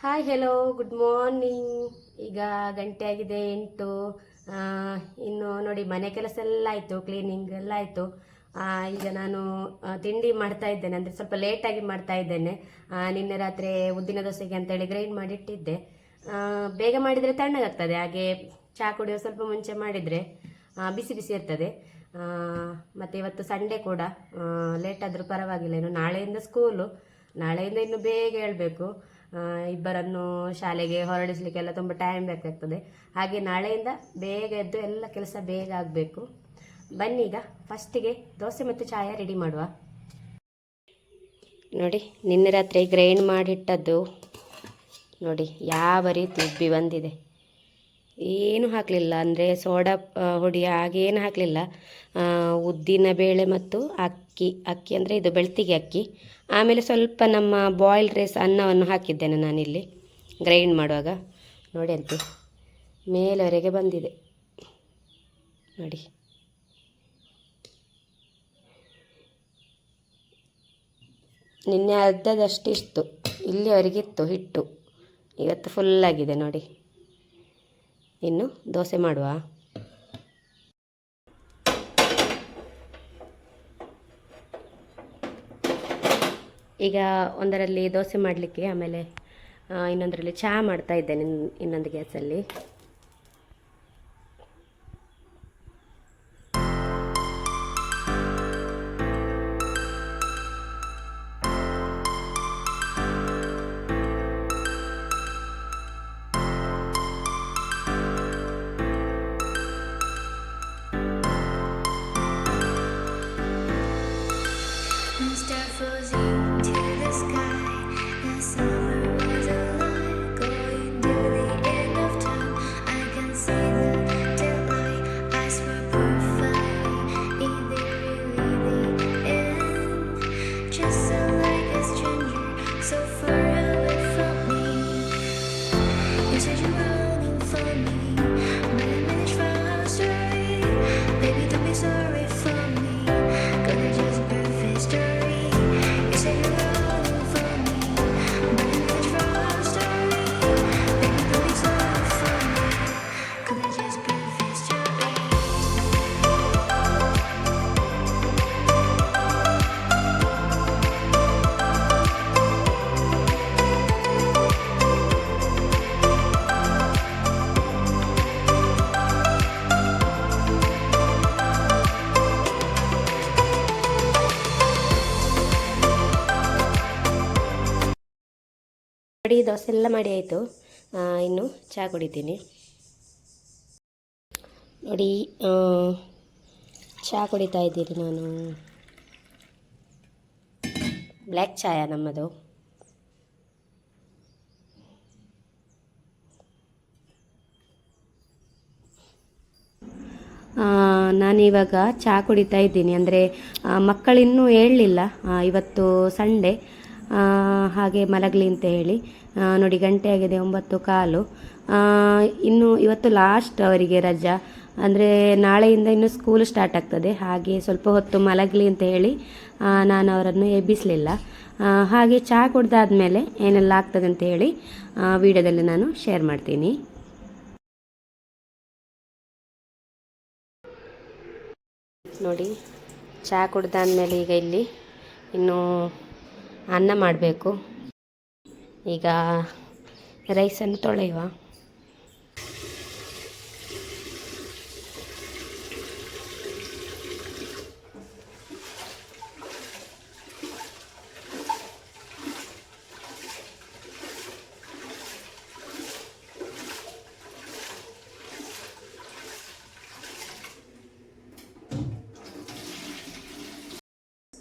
Hi hello good morning. ಈಗ ಗಂಟೆ ಆಗಿದೆ 8. ಆ, ಇನ್ನು ನೋಡಿ ಮನೆ ಕೆಲಸ ಎಲ್ಲ ಆಯಿತು, ಕ್ಲೀನಿಂಗ್ ಎಲ್ಲ ಆಯಿತು. ಈಗ ನಾನು ತಿಂಡಿ ಮಾಡ್ತಾ ಇದ್ದೇನೆ, ಅಂದರೆ ಸ್ವಲ್ಪ ಲೇಟಾಗಿ ಮಾಡ್ತಾ ಇದ್ದೇನೆ. ನಿನ್ನೆ ರಾತ್ರಿ ಉದ್ದಿನ ದೋಸೆಗೆ ಅಂತೇಳಿ ಗ್ರೈಂಡ್ ಮಾಡಿಟ್ಟಿದ್ದೆ. ಬೇಗ ಮಾಡಿದರೆ ತಣ್ಣಗಾಗ್ತದೆ, ಹಾಗೆ ಚಹಾ ಕುಡಿಯೋ ಸ್ವಲ್ಪ ಮುಂಚೆ ಮಾಡಿದರೆ ಬಿಸಿ ಬಿಸಿ ಇರ್ತದೆ. ಮತ್ತು ಇವತ್ತು ಸಂಡೇ ಕೂಡ ಲೇಟ್ ಆದರೂ ಪರವಾಗಿಲ್ಲ. ಇನ್ನು ನಾಳೆಯಿಂದ ಸ್ಕೂಲು, ನಾಳೆಯಿಂದ ಇನ್ನು ಬೇಗ ಹೇಳಬೇಕು. ಇಬ್ಬರನ್ನು ಶಾಲೆಗೆ ಹೊರಡಿಸ್ಲಿಕ್ಕೆಲ್ಲ ತುಂಬ ಟೈಮ್ ಬೇಕಾಗ್ತದೆ. ಹಾಗೆ ನಾಳೆಯಿಂದ ಬೇಗ ಎದ್ದು ಎಲ್ಲ ಕೆಲಸ ಬೇಗ ಆಗಬೇಕು. ಬನ್ನಿ ಈಗ ಫಸ್ಟಿಗೆ ದೋಸೆ ಮತ್ತು ಚಾಯ ರೆಡಿ ಮಾಡುವ. ನೋಡಿ ನಿನ್ನೆ ರಾತ್ರಿ ಗ್ರೈಂಡ್ ಮಾಡಿಟ್ಟದ್ದು ನೋಡಿ ಯಾವ ರೀತಿ ಉಬ್ಬಿ ಬಂದಿದೆ. ಏನು ಹಾಕಲಿಲ್ಲ, ಅಂದರೆ ಸೋಡಾ ಹುಡಿ ಹಾಗೇನು ಹಾಕಲಿಲ್ಲ. ಉದ್ದಿನ ಬೇಳೆ ಮತ್ತು ಅಕ್ಕಿ ಅಂದರೆ ಇದು ಬೆಳ್ತಿಗೆ ಅಕ್ಕಿ, ಆಮೇಲೆ ಸ್ವಲ್ಪ ನಮ್ಮ ಬಾಯ್ಲ್ಡ್ ರೈಸ್ ಅನ್ನವನ್ನು ಹಾಕಿದ್ದೇನೆ ನಾನಿಲ್ಲಿ ಗ್ರೈಂಡ್ ಮಾಡುವಾಗ. ನೋಡಿ ಅಂತೆ ಮೇಲೆವರೆಗೆ ಬಂದಿದೆ ನೋಡಿ. ನಿನ್ನೆ ಅರ್ಧದಷ್ಟಿತ್ತು, ಇಲ್ಲಿವರೆಗಿತ್ತು ಹಿಟ್ಟು, ಇವತ್ತು ಫುಲ್ಲಾಗಿದೆ ನೋಡಿ. ಇನ್ನು ದೋಸೆ ಮಾಡುವ. ಈಗ ಒಂದರಲ್ಲಿ ದೋಸೆ ಮಾಡಲಿಕ್ಕೆ, ಆಮೇಲೆ ಇನ್ನೊಂದರಲ್ಲಿ ಚಹಾ ಮಾಡ್ತಾ ಇದ್ದೇನೆ ಇನ್ನೊಂದು ಗ್ಯಾಸಲ್ಲಿ. ನೋಡಿ ದೋಸೆ ಎಲ್ಲ ಮಾಡಿ ಆಯಿತು. ಇನ್ನು ಚಹಾ ಕುಡಿತೀನಿ. ನೋಡಿ ಚಹಾ ಕುಡಿತಾ ಇದ್ದೀನಿ ನಾನು, ಬ್ಲ್ಯಾಕ್ ಚಾಯ ನಮ್ಮದು. ನಾನಿವಾಗ ಚಹಾ ಕುಡಿತಾ ಇದ್ದೀನಿ, ಅಂದರೆ ಮಕ್ಕಳಿನ್ನೂ ಹೇಳಲಿಲ್ಲ, ಇವತ್ತು ಸಂಡೇ ಹಾಗೆ ಮಲಗಲಿ ಅಂತ ಹೇಳಿ. ನೋಡಿ ಗಂಟೆ ಆಗಿದೆ 9:15. ಇನ್ನು ಇವತ್ತು ಲಾಸ್ಟ್ ಅವರಿಗೆ ರಜಾ, ಅಂದರೆ ನಾಳೆಯಿಂದ ಇನ್ನು ಸ್ಕೂಲ್ ಸ್ಟಾರ್ಟ್ ಆಗ್ತದೆ. ಹಾಗೆ ಸ್ವಲ್ಪ ಹೊತ್ತು ಮಲಗಲಿ ಅಂತ ಹೇಳಿ ನಾನು ಅವರನ್ನು ಎಬ್ಬಿಸಲಿಲ್ಲ. ಹಾಗೆ ಚಹಾ ಕುಡ್ದಾದ್ಮೇಲೆ ಏನೆಲ್ಲ ಆಗ್ತದೆ ಅಂತ ಹೇಳಿ ವಿಡಿಯೋದಲ್ಲಿ ನಾನು ಶೇರ್ ಮಾಡ್ತೀನಿ. ನೋಡಿ ಚಹಾ ಕುಡ್ದಾದ್ಮೇಲೆ ಈಗ ಇಲ್ಲಿ ಇನ್ನು ಅನ್ನ ಮಾಡಬೇಕು. ಈಗ ರೈಸನ್ನು ತೊಳೆಯುವ.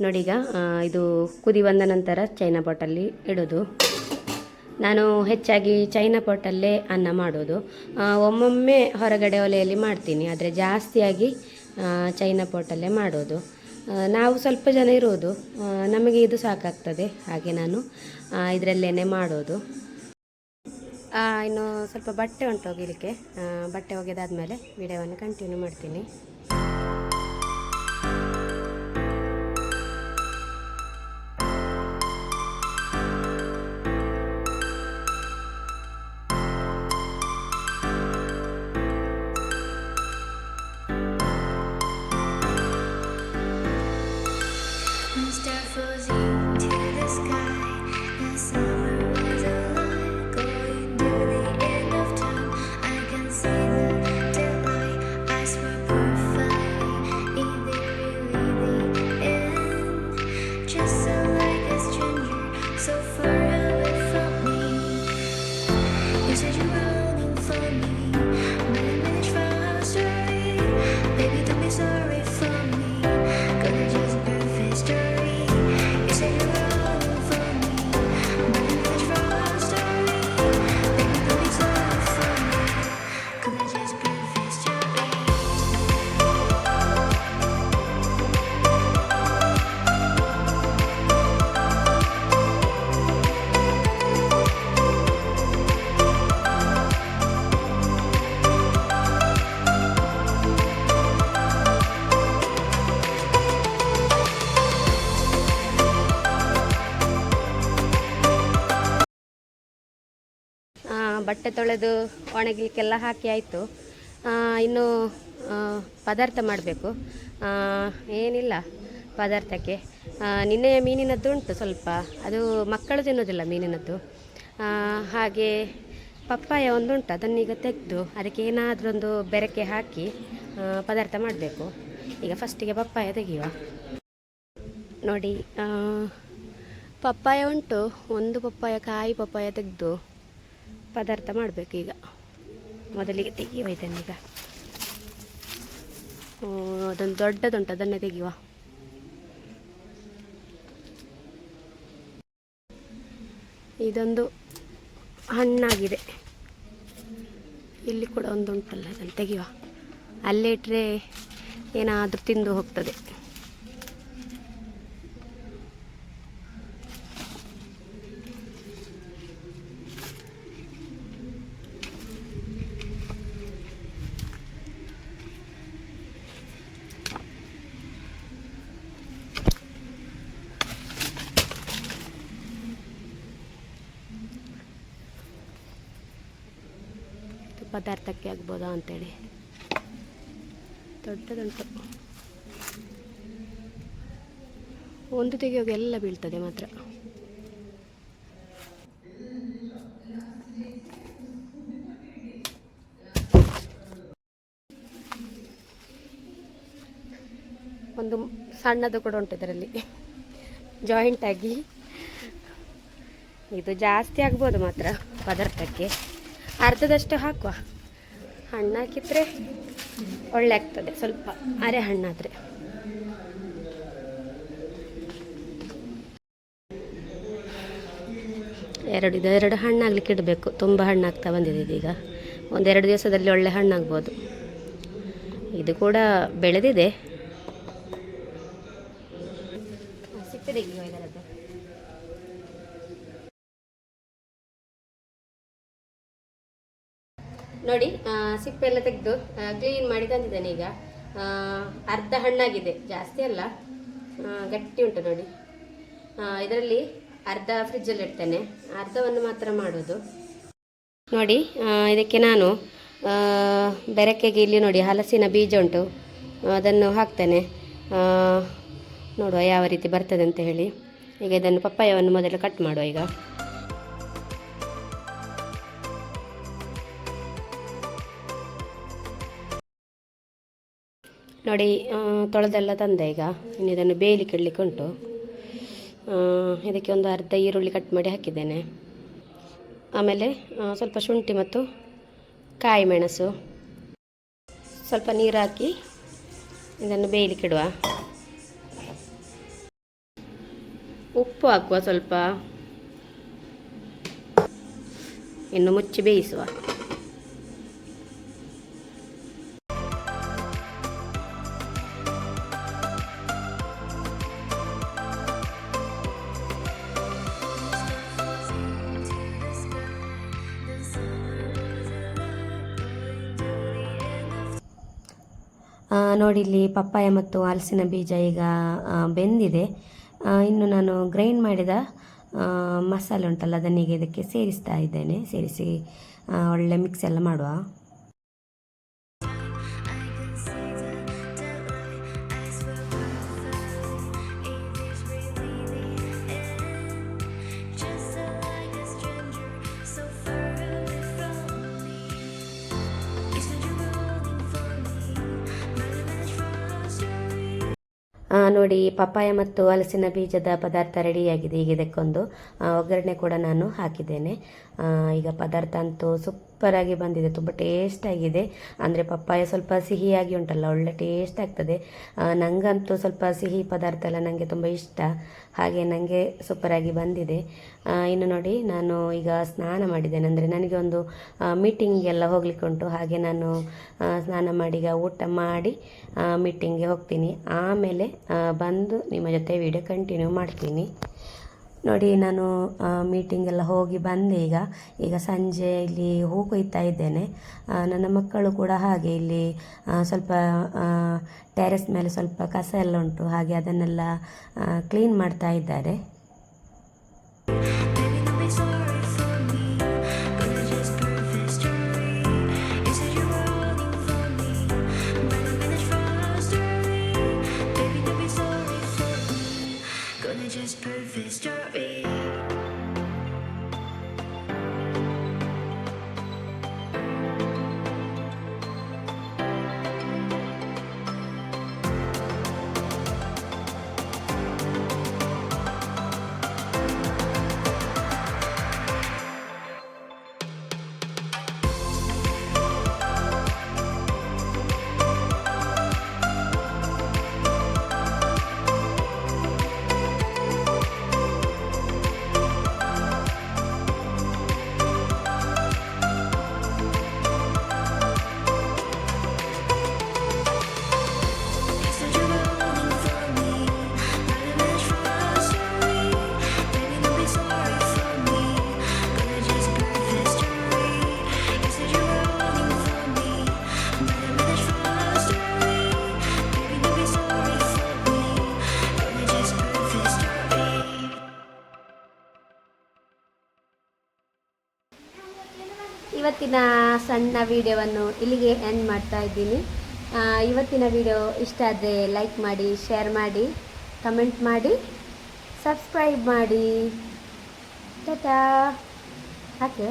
ನೋಡಿ ಈಗ ಇದು ಕುದಿ ಬಂದ ನಂತರ ಚೈನಾ ಪಾಟಲ್ಲಿ ಇಡೋದು. ನಾನು ಹೆಚ್ಚಾಗಿ ಚೈನಾ ಪಾಟಲ್ಲೇ ಅನ್ನ ಮಾಡೋದು. ಒಮ್ಮೊಮ್ಮೆ ಹೊರಗಡೆ ಒಲೆಯಲ್ಲಿ ಮಾಡ್ತೀನಿ, ಆದರೆ ಜಾಸ್ತಿಯಾಗಿ ಚೈನಾ ಪಾಟಲ್ಲೇ ಮಾಡೋದು. ನಾವು ಸ್ವಲ್ಪ ಜನ ಇರೋದು, ನಮಗೆ ಇದು ಸಾಕಾಗ್ತದೆ, ಹಾಗೆ ನಾನು ಇದರಲ್ಲೇ ಮಾಡೋದು. ಇನ್ನು ಸ್ವಲ್ಪ ಬಟ್ಟೆ ಉಂಟು ಒಗಿಲಿಕ್ಕೆ, ಬಟ್ಟೆ ಒಗೆದಾದ್ಮೇಲೆ ವಿಡಿಯೋವನ್ನು ಕಂಟಿನ್ಯೂ ಮಾಡ್ತೀನಿ. ಬಟ್ಟೆ ತೊಳೆದು ಒಣಗಲಿಕ್ಕೆಲ್ಲ ಹಾಕಿ ಆಯಿತು. ಇನ್ನು ಪದಾರ್ಥ ಮಾಡಬೇಕು. ಏನಿಲ್ಲ ಪದಾರ್ಥಕ್ಕೆ, ನಿನ್ನೆಯ ಮೀನಿನದ್ದು ಉಂಟು ಸ್ವಲ್ಪ, ಅದು ಮಕ್ಕಳು ತಿನ್ನೋದಿಲ್ಲ ಮೀನಿನದ್ದು. ಹಾಗೆ ಪಪ್ಪಾಯ ಒಂದು ಉಂಟು, ಅದನ್ನೀಗ ತೆಗೆದು ಅದಕ್ಕೆ ಏನಾದರೂ ಒಂದು ಬೆರಕೆ ಹಾಕಿ ಪದಾರ್ಥ ಮಾಡಬೇಕು. ಈಗ ಫಸ್ಟಿಗೆ ಪಪ್ಪಾಯ ತೆಗೆಯುವ. ನೋಡಿ, ಪಪ್ಪಾಯ ಉಂಟು, ಒಂದು ಪಪ್ಪಾಯ ಕಾಯಿ ಪಪ್ಪಾಯ ತೆಗೆದು ಪದಾರ್ಥ ಮಾಡಬೇಕು. ಈಗ ಮೊದಲಿಗೆ ತೆಗೆಯುವ ಇದನ್ನೀಗ. ಅದೊಂದು ದೊಡ್ಡದುಂಟು, ಅದನ್ನೇ ತೆಗೆಯುವ. ಇದೊಂದು ಹಣ್ಣಾಗಿದೆ, ಇಲ್ಲಿ ಕೂಡ ಒಂದು ಉಂಟಲ್ಲ, ಅದನ್ನು ತೆಗೆಯುವ. ಅಲ್ಲೇ ಇಟ್ಟರೆ ಏನಾದರೂ ತಿಂದು ಹೋಗ್ತದೆ. ಪದಾರ್ಥಕ್ಕೆ ಆಗ್ಬೋದಾ ಅಂತೇಳಿ ದೊಡ್ಡದುಂಟು. ಒಂದು ತೆಗೆಯುವಾಗ ಎಲ್ಲ ಬೀಳ್ತದೆ ಮಾತ್ರ. ಒಂದು ಸಣ್ಣದು ಕೂಡ ಉಂಟು ಇದರಲ್ಲಿ, ಜಾಯಿಂಟ್ ಆಗಿ. ಇದು ಜಾಸ್ತಿ ಆಗ್ಬೋದು ಮಾತ್ರ ಪದಾರ್ಥಕ್ಕೆ. ಅರ್ಧದಷ್ಟು ಹಾಕುವ, ಹಣ್ಣು ಹಾಕಿದರೆ ಒಳ್ಳೆ ಆಗ್ತದೆ. ಸ್ವಲ್ಪ ಅರೆ ಹಣ್ಣಾದರೆ. ಎರಡು ಹಣ್ಣಾಗ್ಲಿಕ್ಕೆ ಇಡಬೇಕು. ತುಂಬ ಹಣ್ಣಾಗ್ತಾ ಬಂದಿದೆ ಇದೀಗ. ಒಂದೆರಡು ದಿವಸದಲ್ಲಿ ಒಳ್ಳೆ ಹಣ್ಣಾಗ್ಬೋದು. ಇದು ಕೂಡ ಬೆಳೆದಿದೆ. ಸಿಪ್ಪೆ ತೆಗೆಯುವ ಇದರದ್ದು. ನೋಡಿ, ಸಿಪ್ಪೆ ಎಲ್ಲ ತೆಗೆದು ಕ್ಲೀನ್ ಮಾಡಿ ತಂದಿದ್ದೇನೆ. ಈಗ ಅರ್ಧ ಹಣ್ಣಾಗಿದೆ, ಜಾಸ್ತಿ ಅಲ್ಲ, ಗಟ್ಟಿ ಉಂಟು ನೋಡಿ. ಇದರಲ್ಲಿ ಅರ್ಧ ಫ್ರಿಜ್ಜಲ್ಲಿ ಇಡ್ತೇನೆ, ಅರ್ಧವನ್ನು ಮಾತ್ರ ಮಾಡೋದು. ನೋಡಿ, ಇದಕ್ಕೆ ನಾನು ಬೆರಕೆಗೆ ಇಲ್ಲಿ ನೋಡಿ ಹಲಸಿನ ಬೀಜ ಉಂಟು, ಅದನ್ನು ಹಾಕ್ತೇನೆ. ನೋಡುವ ಯಾವ ರೀತಿ ಬರ್ತದೆ ಅಂತ ಹೇಳಿ. ಈಗ ಇದನ್ನು ಪಪ್ಪಾಯವನ್ನು ಮೊದಲು ಕಟ್ ಮಾಡುವ. ಈಗ ನೋಡಿ, ತೊಳೆದೆಲ್ಲ ತಂದೆ. ಈಗ ಇನ್ನು ಇದನ್ನು ಬೇಯಲಿಕ್ಕೆ ಇಡಲಿಕ್ಕೆ ಉಂಟು. ಇದಕ್ಕೆ ಒಂದು ಅರ್ಧ ಈರುಳ್ಳಿ ಕಟ್ ಮಾಡಿ ಹಾಕಿದ್ದೇನೆ. ಆಮೇಲೆ ಸ್ವಲ್ಪ ಶುಂಠಿ ಮತ್ತು ಕಾಯಿ ಮೆಣಸು, ಸ್ವಲ್ಪ ನೀರು ಹಾಕಿ ಇದನ್ನು ಬೇಯಲಿಕ್ಕೆ ಇಡುವ. ಉಪ್ಪು ಹಾಕುವ ಸ್ವಲ್ಪ, ಇನ್ನು ಮುಚ್ಚಿ ಬೇಯಿಸುವ. ನೋಡಿ, ಇಲ್ಲಿ ಪಪ್ಪಾಯ ಮತ್ತು ಹಲಸಿನ ಬೀಜ ಈಗ ಬೆಂದಿದೆ. ಇನ್ನು ನಾನು ಗ್ರೈಂಡ್ ಮಾಡಿದ ಮಸಾಲೆ ಉಂಟಲ್ಲ, ಅದನ್ನೀಗ ಇದಕ್ಕೆ ಸೇರಿಸ್ತಾ ಇದ್ದೇನೆ. ಸೇರಿಸಿ ಒಳ್ಳೆ ಮಿಕ್ಸ್ ಎಲ್ಲ ಮಾಡುವ. ನೋಡಿ, ಪಪ್ಪಾಯ ಮತ್ತು ಹಲಸಿನ ಬೀಜದ ಪದಾರ್ಥ ರೆಡಿಯಾಗಿದೆ. ಈಗ ಇದಕ್ಕೊಂದು ಒಗ್ಗರಣೆ ಕೂಡ ನಾನು ಹಾಕಿದ್ದೇನೆ. ಈಗ ಪದಾರ್ಥ ಅಂತೂ ಸೂಪರಾಗಿ ಬಂದಿದೆ, ತುಂಬ ಟೇಸ್ಟ್ ಆಗಿದೆ. ಅಂದರೆ ಪಪ್ಪಾಯ ಸ್ವಲ್ಪ ಸಿಹಿಯಾಗಿ ಉಂಟಲ್ಲ, ಒಳ್ಳೆ ಟೇಸ್ಟ್ ಆಗ್ತದೆ. ನನಗಂತೂ ಸ್ವಲ್ಪ ಸಿಹಿ ಪದಾರ್ಥ ಎಲ್ಲ ನನಗೆ ತುಂಬ ಇಷ್ಟ, ಹಾಗೆ ನನಗೆ ಸೂಪರಾಗಿ ಬಂದಿದೆ. ಇನ್ನು ನೋಡಿ, ನಾನು ಈಗ ಸ್ನಾನ ಮಾಡಿದ್ದೇನೆ. ಅಂದರೆ ನನಗೆ ಒಂದು ಮೀಟಿಂಗ್ ಎಲ್ಲ ಹೋಗ್ಲಿಕ್ಕೆ ಉಂಟು, ಹಾಗೆ ನಾನು ಸ್ನಾನ ಮಾಡಿ ಈಗ ಊಟ ಮಾಡಿ ಮೀಟಿಂಗ್ಗೆ ಹೋಗ್ತೀನಿ. ಆಮೇಲೆ ಬಂದು ನಿಮ್ಮ ಜೊತೆ ವಿಡಿಯೋ ಕಂಟಿನ್ಯೂ ಮಾಡ್ತೀನಿ. ನೋಡಿ, ನಾನು ಮೀಟಿಂಗ್ ಎಲ್ಲ ಹೋಗಿ ಬಂದೆ. ಈಗ ಸಂಜೆ ಇಲ್ಲಿ ಹೂ ಕೊಯ್ತಾ ಇದ್ದೇನೆ. ನನ್ನ ಮಕ್ಕಳು ಕೂಡ ಹಾಗೆ ಇಲ್ಲಿ ಸ್ವಲ್ಪ ಟೆರೆಸ್ ಮೇಲೆ ಸ್ವಲ್ಪ ಕಸ ಎಲ್ಲ ಉಂಟು, ಹಾಗೆ ಅದನ್ನೆಲ್ಲ ಕ್ಲೀನ್ ಮಾಡ್ತಾ ಇದ್ದಾರೆ. ಇವತ್ತಿನ ಸಣ್ಣ ವಿಡಿಯೋವನ್ನು ಇಲ್ಲಿಗೆ ಎಂಡ್ ಮಾಡ್ತಾ ಇದ್ದೀನಿ. ಇವತ್ತಿನ ವಿಡಿಯೋ ಇಷ್ಟ ಆದರೆ ಲೈಕ್ ಮಾಡಿ, ಶೇರ್ ಮಾಡಿ, ಕಮೆಂಟ್ ಮಾಡಿ, ಸಬ್ಸ್ಕ್ರೈಬ್ ಮಾಡಿ. ಟಾಟಾ. ಓಕೆ.